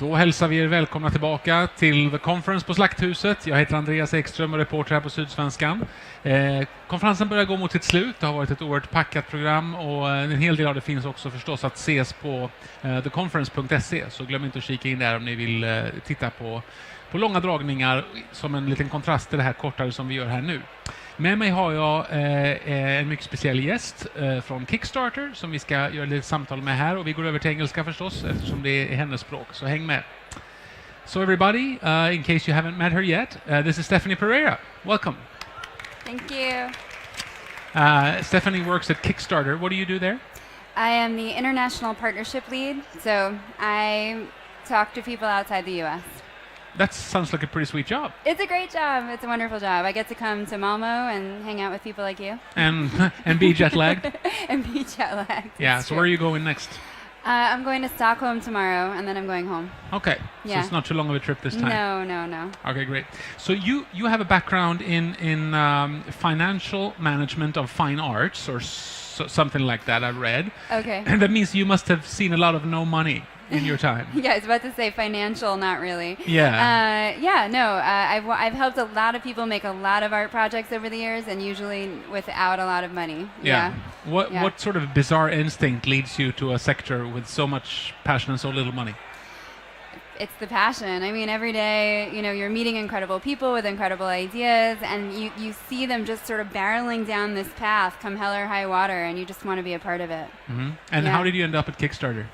Då hälsar vi er välkomna tillbaka till The Conference på Slakthuset. Jag heter Andreas Ekström och reporter här på Sydsvenskan. Konferensen börjar gå mot sitt slut. Det har varit ett oerhört packat program och en hel del av det finns också förstås att ses på theconference.se. Så glöm inte att kika in där om ni vill titta på långa dragningar som en liten kontrast till det här kortare som vi gör här nu. Med mig har jag en mycket speciell gäst från Kickstarter som vi ska göra lite samtal med här, och vi går över till engelska förstås eftersom det är hennes språk, så häng med. So everybody, in case you haven't met her yet, this is Stephanie Pereira. Welcome. Thank you. Stephanie works at Kickstarter. What do you do there? I am the International Partnership Lead, so I talk to people outside the U.S. That sounds like a pretty sweet job. It's a great job. It's a wonderful job. I get to come to Malmo and hang out with people like you. And be jet-lagged? And be jet-lagged. Yeah, so where are you going next? I'm going to Stockholm tomorrow, and then I'm going home. Okay, Yeah. so it's not too long of a trip this time. No. Okay, great. So you have a background in financial management of fine arts, or something like that, I read. Okay. And that means you must have seen a lot of no money in your time. Yeah, I was about to say financial, not really. Yeah. I've helped a lot of people make a lot of art projects over the years, and usually without a lot of money. Yeah. What sort of bizarre instinct leads you to a sector with so much passion and so little money? It's the passion. I mean, every day, you're meeting incredible people with incredible ideas, and you see them just sort of barreling down this path come hell or high water, and you just want to be a part of it. Mm-hmm. And how did you end up at Kickstarter?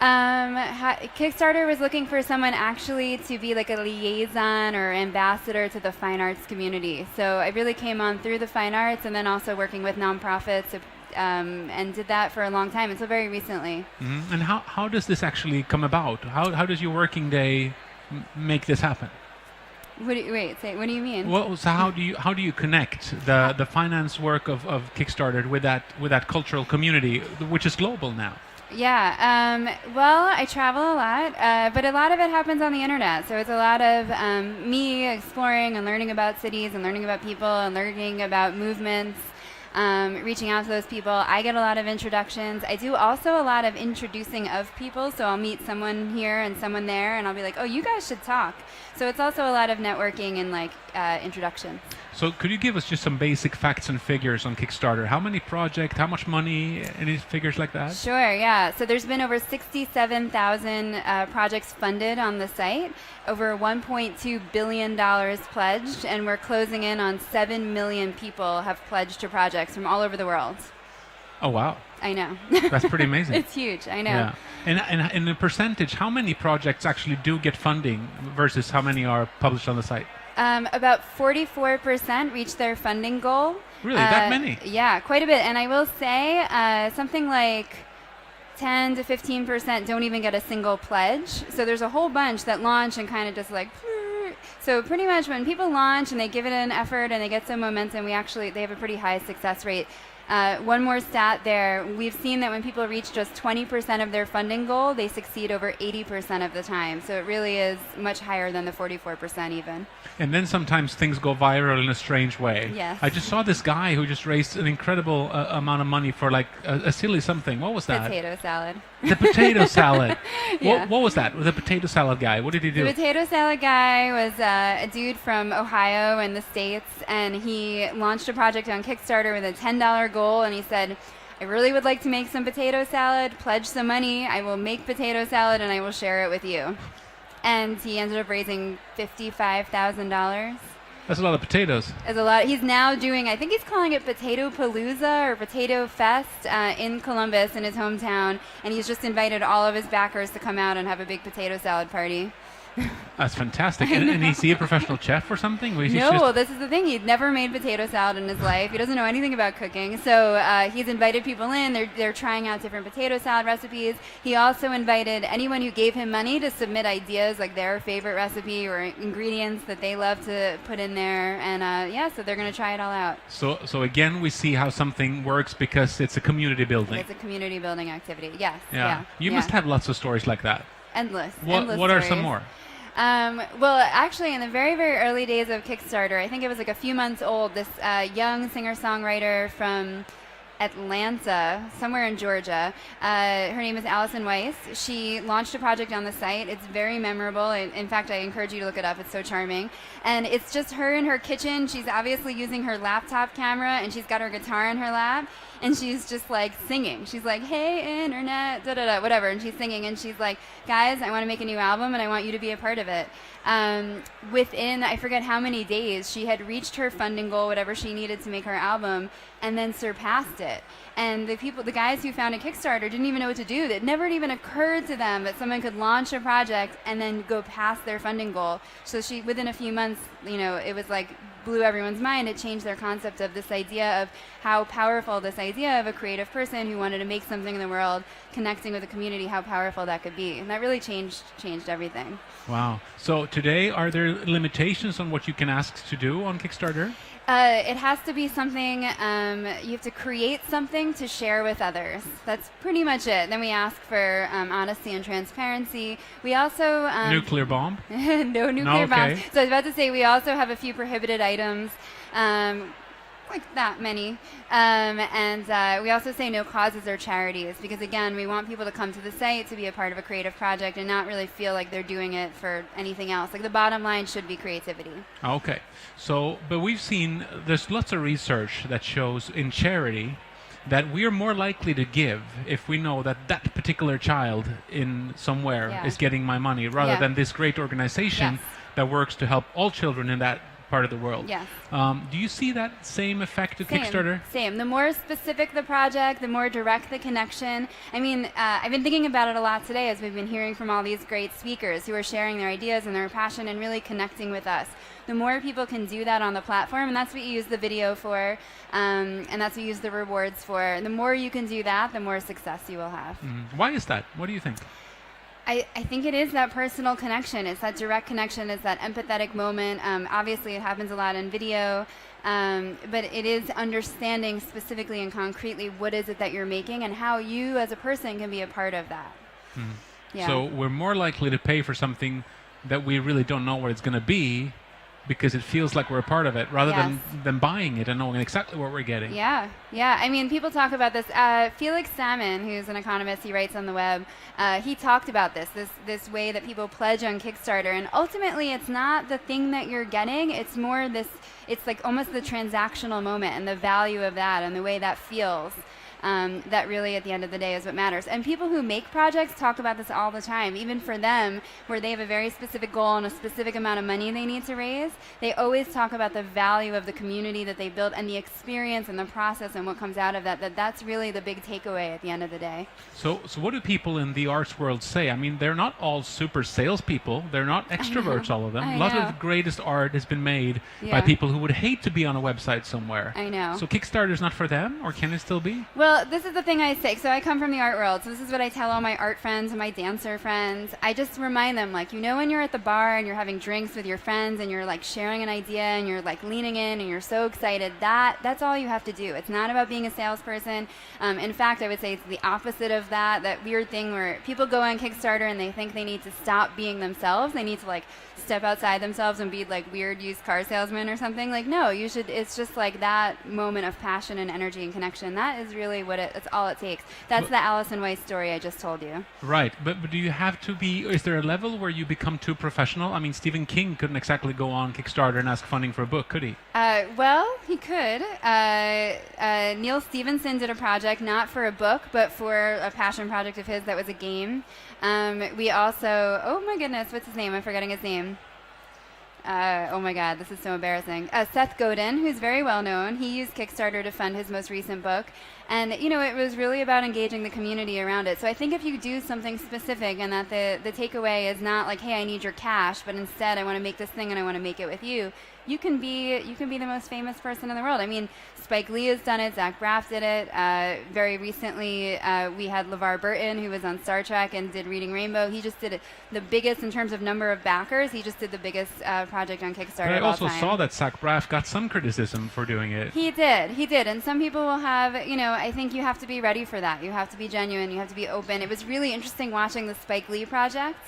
Kickstarter was looking for someone actually to be like a liaison or ambassador to the fine arts community. So I really came on through the fine arts, and then also working with nonprofits, and did that for a long time until very recently. Mm-hmm. And how does this actually come about? How does your working day make this happen? What do you mean? Well, so how do you connect the finance work of Kickstarter with that cultural community, which is global now? Yeah, well, I travel a lot, but a lot of it happens on the internet. So it's a lot of me exploring and learning about cities and learning about people and learning about movements, reaching out to those people. I get a lot of introductions. I do also a lot of introducing of people. So I'll meet someone here and someone there, and I'll be like, oh, you guys should talk. So it's also a lot of networking and introductions. So could you give us just some basic facts and figures on Kickstarter? How many projects, how much money, any figures like that? Sure, yeah. So there's been over 67,000 projects funded on the site, over $1.2 billion pledged, and we're closing in on 7 million people have pledged to projects from all over the world. Oh, wow. I know. That's pretty amazing. It's huge, I know. Yeah. And in the percentage, how many projects actually do get funding versus how many are published on the site? About 44% reach their funding goal. Really? That many? Yeah, quite a bit. And I will say something like 10 to 15% don't even get a single pledge. So there's a whole bunch that launch and kind of just so pretty much when people launch and they give it an effort and they get some momentum, they have a pretty high success rate. One more stat there, we've seen that when people reach just 20% of their funding goal, they succeed over 80% of the time. So it really is much higher than the 44% even. And then sometimes things go viral in a strange way. Yes. I just saw this guy who just raised an incredible amount of money for a silly something. What was that? Potato salad. The potato salad. Yeah. What was that? The potato salad guy. What did he do? The potato salad guy was a dude from Ohio in the States, and he launched a project on Kickstarter with a $10 goal, and he said, I really would like to make some potato salad, pledge some money, I will make potato salad and I will share it with you. And he ended up raising $55,000. That's a lot of potatoes. It's a lot. He's now doing, I think he's calling it Potato Palooza or Potato Fest in Columbus, in his hometown, and he's just invited all of his backers to come out and have a big potato salad party. That's fantastic. And is he a professional chef or something? No, this is the thing. He'd never made potato salad in his life. He doesn't know anything about cooking. So he's invited people in. They're trying out different potato salad recipes. He also invited anyone who gave him money to submit ideas, like their favorite recipe or ingredients that they love to put in there. And so they're going to try it all out. So again, we see how something works because it's a community building. It's a community building activity. Yes. Yeah. You must have lots of stories like that. Endless. What are some more? Well, actually, in the very, very early days of Kickstarter, I think it was like a few months old, this young singer-songwriter from Atlanta, somewhere in Georgia. Her name is Allison Weiss. She launched a project on the site. It's very memorable. In fact, I encourage you to look it up. It's so charming. And it's just her in her kitchen. She's obviously using her laptop camera, and she's got her guitar in her lap, and she's just like singing. She's like, hey, internet, da-da-da, whatever. And she's singing, and she's like, guys, I want to make a new album, and I want you to be a part of it. Within, I forget how many days, she had reached her funding goal, whatever she needed to make her album, and then surpassed it. And the guys who founded Kickstarter didn't even know what to do. It never even occurred to them that someone could launch a project and then go past their funding goal. So she, within a few months, it was like blew everyone's mind. It changed their concept of this idea of how powerful this idea of a creative person who wanted to make something in the world, connecting with the community, how powerful that could be. And that really changed everything. Wow. So today, are there limitations on what you can ask to do on Kickstarter? It has to be something, you have to create something to share with others. That's pretty much it. Then we ask for honesty and transparency. We also... nuclear bomb? No nuclear bombs. So I was about to say we also have a few prohibited items. Like that many. And we also say no causes or charities because, again, we want people to come to the site to be a part of a creative project and not really feel like they're doing it for anything else. Like the bottom line should be creativity. Okay. So, but we've seen there's lots of research that shows in charity that we're more likely to give if we know that that particular child in somewhere is getting my money rather than this great organization that works to help all children in that part of the world. Yes. Do you see that same effect at Kickstarter? Same. The more specific the project, the more direct the connection. I mean, I've been thinking about it a lot today as we've been hearing from all these great speakers who are sharing their ideas and their passion and really connecting with us. The more people can do that on the platform, and that's what you use the video for, and that's what you use the rewards for. The more you can do that, the more success you will have. Why is that? What do you think? I think it is that personal connection. It's that direct connection. It's that empathetic moment. Obviously, it happens a lot in video, but it is understanding specifically and concretely what is it that you're making and how you as a person can be a part of that. Yeah. So we're more likely to pay for something that we really don't know what it's going to be because it feels like we're a part of it rather than buying it and knowing exactly what we're getting. Yeah. I mean, people talk about this. Felix Salmon, who's an economist, he writes on the web, he talked about this way that people pledge on Kickstarter. And ultimately, it's not the thing that you're getting. It's more it's like almost the transactional moment and the value of that and the way that feels. That really, at the end of the day, is what matters. And people who make projects talk about this all the time. Even for them, where they have a very specific goal and a specific amount of money they need to raise, they always talk about the value of the community that they built and the experience and the process and what comes out of that. That's really the big takeaway at the end of the day. So what do people in the arts world say? I mean, they're not all super salespeople. They're not extroverts, all of them. A lot of the greatest art has been made by people who would hate to be on a website somewhere. I know. So Kickstarter's not for them, or can it still be? Well, this is the thing I say. So I come from the art world. So this is what I tell all my art friends and my dancer friends. I just remind them, like, when you're at the bar and you're having drinks with your friends and you're like sharing an idea and you're like leaning in and you're so excited, that's all you have to do. It's not about being a salesperson. In fact, I would say it's the opposite of that weird thing where people go on Kickstarter and they think they need to stop being themselves. They need to like step outside themselves and be like weird used car salesman or something. Like, no, it's just like that moment of passion and energy and connection. That is really that's all it takes. That's the Allison Weiss story I just told you. Right, but do you have to be, is there a level where you become too professional? I mean, Stephen King couldn't exactly go on Kickstarter and ask funding for a book, could he? Well, he could. Neil Stephenson did a project, not for a book, but for a passion project of his that was a game. We also, oh my goodness, what's his name? I'm forgetting his name. Oh my God, this is so embarrassing. Seth Godin, who's very well known, he used Kickstarter to fund his most recent book. And, it was really about engaging the community around it. So I think if you do something specific and that the takeaway is not like, hey, I need your cash, but instead I want to make this thing and I want to make it with you, you can be the most famous person in the world. I mean, Spike Lee has done it. Zach Braff did it. Very recently, we had LeVar Burton, who was on Star Trek and did Reading Rainbow. He just did it the biggest in terms of number of backers. He just did the biggest project on Kickstarter But I of all also time. saw that Zach Braff got some criticism for doing it. He did. And some people will have, I think you have to be ready for that. You have to be genuine. You have to be open. It was really interesting watching the Spike Lee project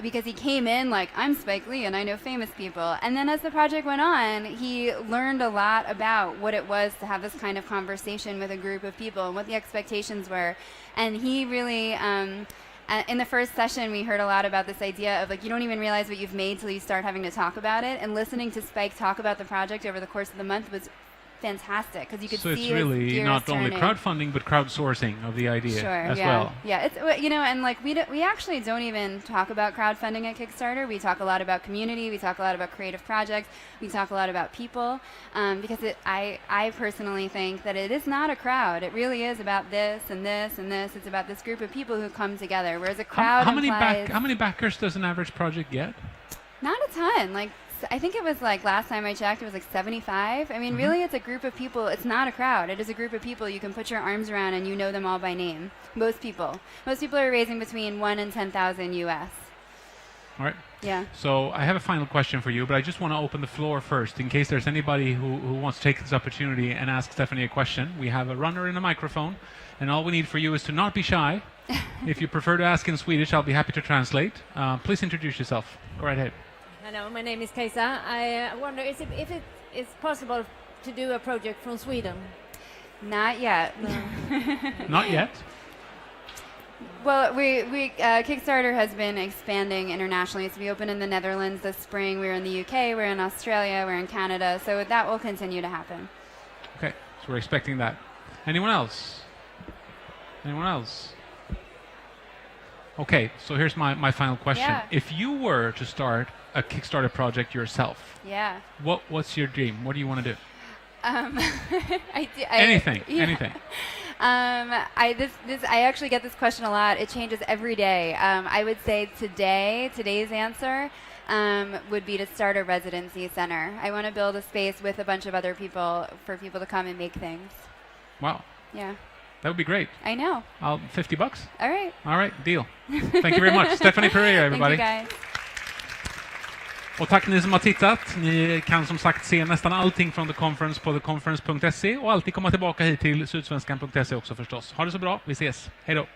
because he came in like, I'm Spike Lee and I know famous people. And then as the project went on, he learned a lot about what it was to have this kind of conversation with a group of people and what the expectations were. And he really... in the first session, we heard a lot about this idea of like you don't even realize what you've made till you start having to talk about it. And listening to Spike talk about the project over the course of the month was fantastic because you could see. So it's really not only crowdfunding but crowdsourcing of the idea as well. Yeah, it's and like we actually don't even talk about crowdfunding at Kickstarter. We talk a lot about community. We talk a lot about creative projects. We talk a lot about people because I personally think that it is not a crowd. It really is about this and this and this. It's about this group of people who come together. Whereas a crowd how many backers does an average project get? Not a ton. Like I think it was like last time I checked, it was like 75. I mean, really, it's a group of people. It's not a crowd. It is a group of people you can put your arms around and you know them all by name. Most people are raising between 1 and 10,000 US. All right. Yeah. So I have a final question for you, but I just want to open the floor first in case there's anybody who wants to take this opportunity and ask Stephanie a question. We have a runner and a microphone, and all we need for you is to not be shy. If you prefer to ask in Swedish, I'll be happy to translate. Please introduce yourself. Go right ahead. Hello, my name is Kajsa. I wonder if it is possible to do a project from Sweden. Not yet. No. Not yet? Well, we Kickstarter has been expanding internationally. So we opened in the Netherlands this spring. We're in the UK. We're in Australia. We're in Canada. So that will continue to happen. Okay, so we're expecting that. Anyone else? Anyone else? Okay, so here's my final question. Yeah. If you were to start a Kickstarter project yourself, what's your dream? What do you want to do? Anything. I actually get this question a lot. It changes every day. I would say today's answer would be to start a residency center. I want to build a space with a bunch of other people for people to come and make things. Wow. Yeah. That would be great. I know. $50? All right. All right, deal. Thank you very much. Stephanie Pereira, everybody. Thank you guys. Och tack ni som har tittat. Ni kan som sagt se nästan allting från The Conference på theconference.se och alltid komma tillbaka hit till sydsvenskan.se också förstås. Ha det så bra. Vi ses. Hej då.